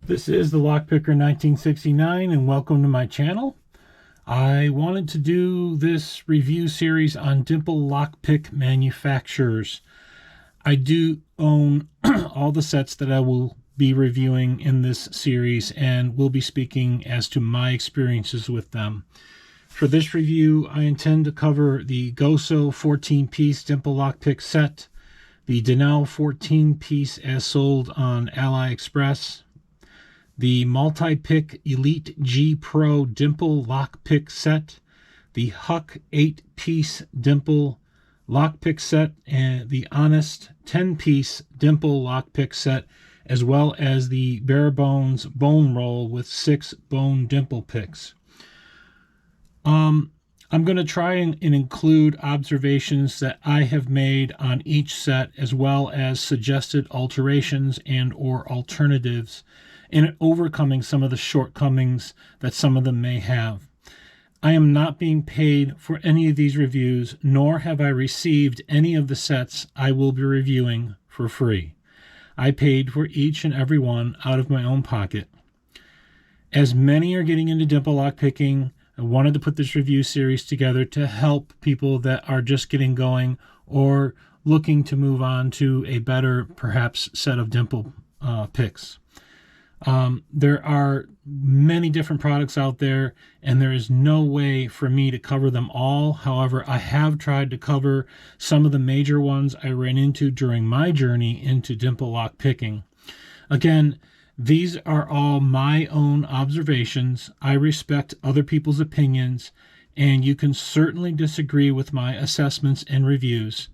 This is the Lockpicker 1969 and welcome to my channel. I wanted to do this review series on Dimple lockpick manufacturers. I do own all the sets that I will be reviewing in this series and will be speaking as to my experiences with them. For this review, I intend to cover the GOSO 14-piece Dimple lockpick set, the Daniu 14-piece as sold on AliExpress, the multi-pick Elite G Pro Dimple lockpick set, the Huck 8-piece Dimple lockpick set, and the Honest 10-piece Dimple lockpick set, as well as the Bare Bones bone roll with 6 bone dimple picks. I'm going to try and include observations that I have made on each set, as well as suggested alterations and or alternatives in overcoming some of the shortcomings that some of them may have. I am not being paid for any of these reviews, nor have I received any of the sets I will be reviewing for free. I paid for each and every one out of my own pocket. As many are getting into dimple lockpicking, I wanted to put this review series together to help people that are just getting going or looking to move on to a better, perhaps, set of dimple picks. There are many different products out there, and there is no way for me to cover them all. However, I have tried to cover some of the major ones I ran into during my journey into dimple lock picking. Again, these are all my own observations. I respect other people's opinions, and you can certainly disagree with my assessments and reviews.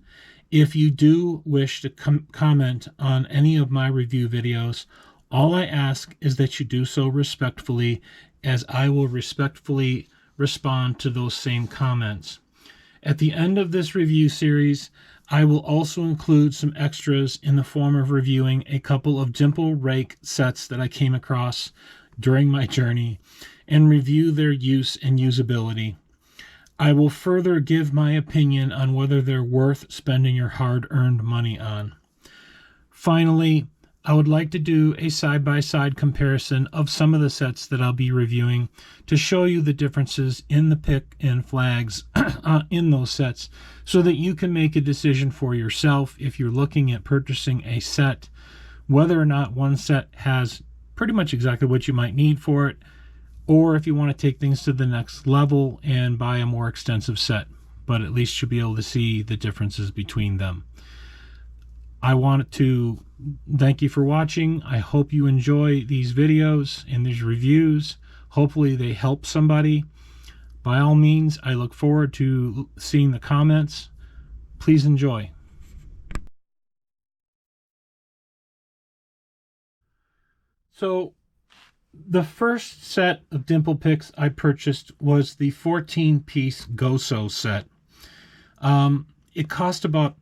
If you do wish to comment on any of my review videos, all I ask is that you do so respectfully, as I will respectfully respond to those same comments. At the end of this review series, I will also include some extras in the form of reviewing a couple of dimple rake sets that I came across during my journey and review their use and usability. I will further give my opinion on whether they're worth spending your hard-earned money on. Finally, I would like to do a side-by-side comparison of some of the sets that I'll be reviewing to show you the differences in the pick and flags in those sets so that you can make a decision for yourself if you're looking at purchasing a set, whether or not one set has pretty much exactly what you might need for it, or if you want to take things to the next level and buy a more extensive set, but at least you'll be able to see the differences between them. I want to thank you for watching. I hope you enjoy these videos and these reviews. Hopefully they help somebody. By all means, I look forward to seeing the comments. Please enjoy. So the first set of dimple picks I purchased was the 14-piece GOSO set. It cost about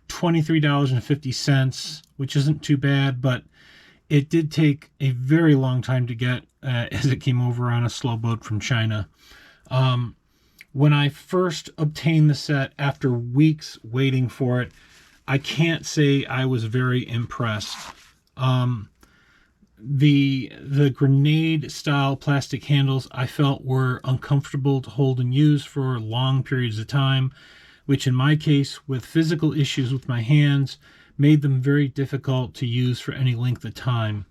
$23.50, which isn't too bad, but it did take a very long time to get as it came over on a slow boat from China. When I first obtained the set after weeks waiting for it, I can't say I was very impressed. The grenade style plastic handles I felt were uncomfortable to hold and use for long periods of time, which in my case, with physical issues with my hands, made them very difficult to use for any length of time.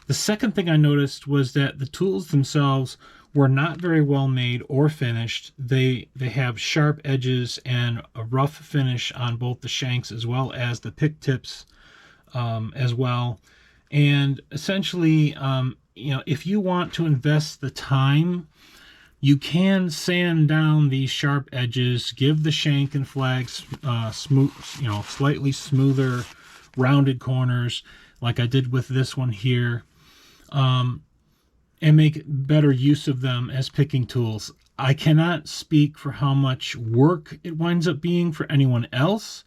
The second thing I noticed was that the tools themselves were not very well made or finished. They have sharp edges and a rough finish on both the shanks as well as the pick tips as well. And essentially, if you want to invest the time, you can sand down these sharp edges, give the shank and flags smooth, slightly smoother, rounded corners, like I did with this one here, and make better use of them as picking tools. I cannot speak for how much work it winds up being for anyone else,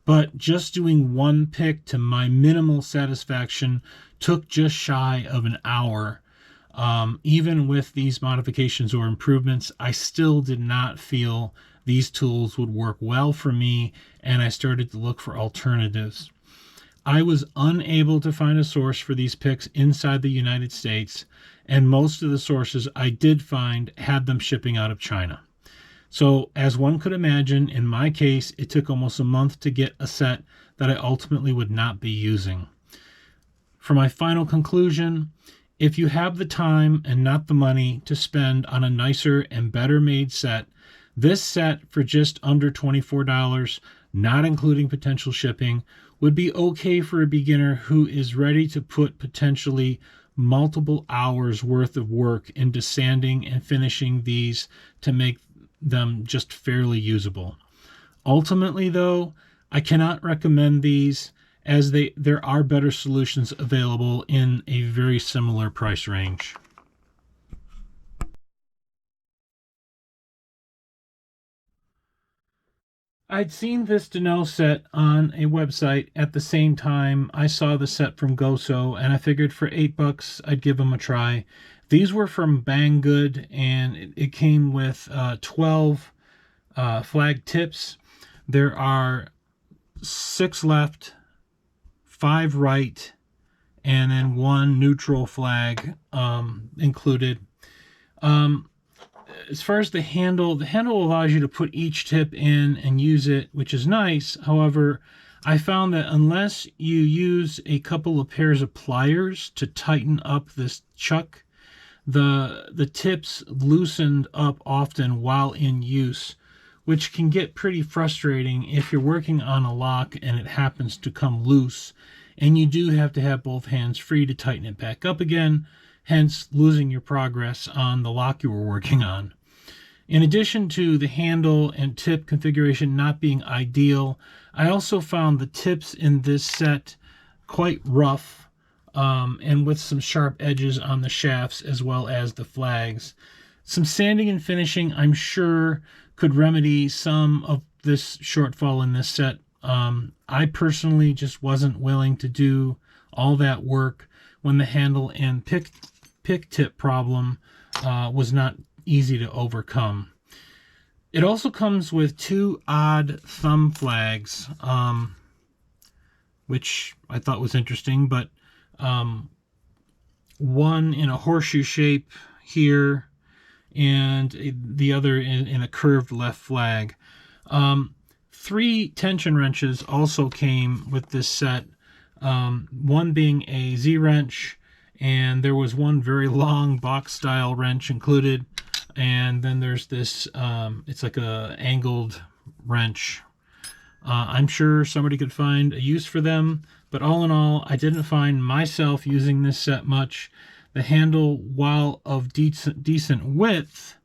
but just doing one pick to my minimal satisfaction took just shy of an hour. Even with these modifications or improvements, I still did not feel these tools would work well for me, and I started to look for alternatives. I was unable to find a source for these picks inside the United States, and most of the sources I did find had them shipping out of China. So, as one could imagine, in my case, it took almost a month to get a set that I ultimately would not be using. For my final conclusion, if you have the time and not the money to spend on a nicer and better made set, this set for just under $24, not including potential shipping, would be okay for a beginner who is ready to put potentially multiple hours worth of work into sanding and finishing these to make them just fairly usable. Ultimately, though, I cannot recommend these, as there are better solutions available in a very similar price range. I'd seen this Daniu set on a website at the same time I saw the set from GOSO, and I figured for $8 I'd give them a try. These were from Banggood, and it came with 12 flag tips. There are 6 left, 5 right, and then 1 neutral flag included. As far as the handle allows you to put each tip in and use it, which is nice. However, I found that unless you use a couple of pairs of pliers to tighten up this chuck, the tips loosened up often while in use, which can get pretty frustrating if you're working on a lock and it happens to come loose, and you do have to have both hands free to tighten it back up again, hence losing your progress on the lock you were working on. In addition to the handle and tip configuration not being ideal, I also found the tips in this set quite rough, and with some sharp edges on the shafts as well as the flags. Some sanding and finishing, I'm sure, could remedy some of this shortfall in this set. I personally just wasn't willing to do all that work when the handle and pick tip problem was not easy to overcome. It also comes with 2 odd thumb flags, which I thought was interesting, but one in a horseshoe shape here and the other in a curved left flag. 3 tension wrenches also came with this set, one being a Z-wrench, and there was one very long box-style wrench included, and then there's this, it's like a angled wrench. I'm sure somebody could find a use for them, but all in all, I didn't find myself using this set much. The handle, while of decent width,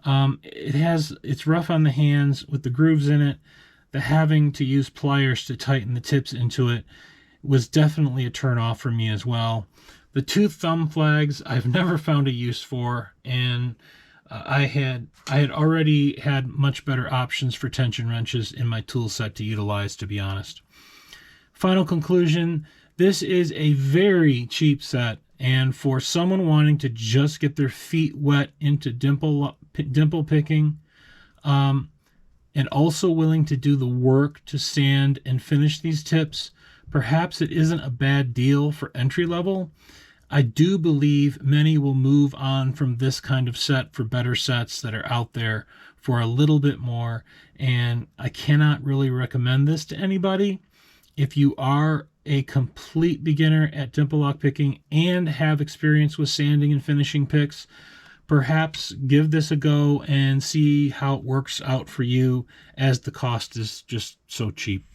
it's rough on the hands with the grooves in it. The having to use pliers to tighten the tips into it was definitely a turn off for me as well. The 2 thumb flags I've never found a use for, and I had already had much better options for tension wrenches in my tool set to utilize, to be honest. Final conclusion, this is a very cheap set, and for someone wanting to just get their feet wet into dimple picking, and also willing to do the work to sand and finish these tips, perhaps it isn't a bad deal for entry level. I do believe many will move on from this kind of set for better sets that are out there for a little bit more, and I cannot really recommend this to anybody. If you are a complete beginner at dimple lock picking and have experience with sanding and finishing picks, perhaps give this a go and see how it works out for you, as the cost is just so cheap.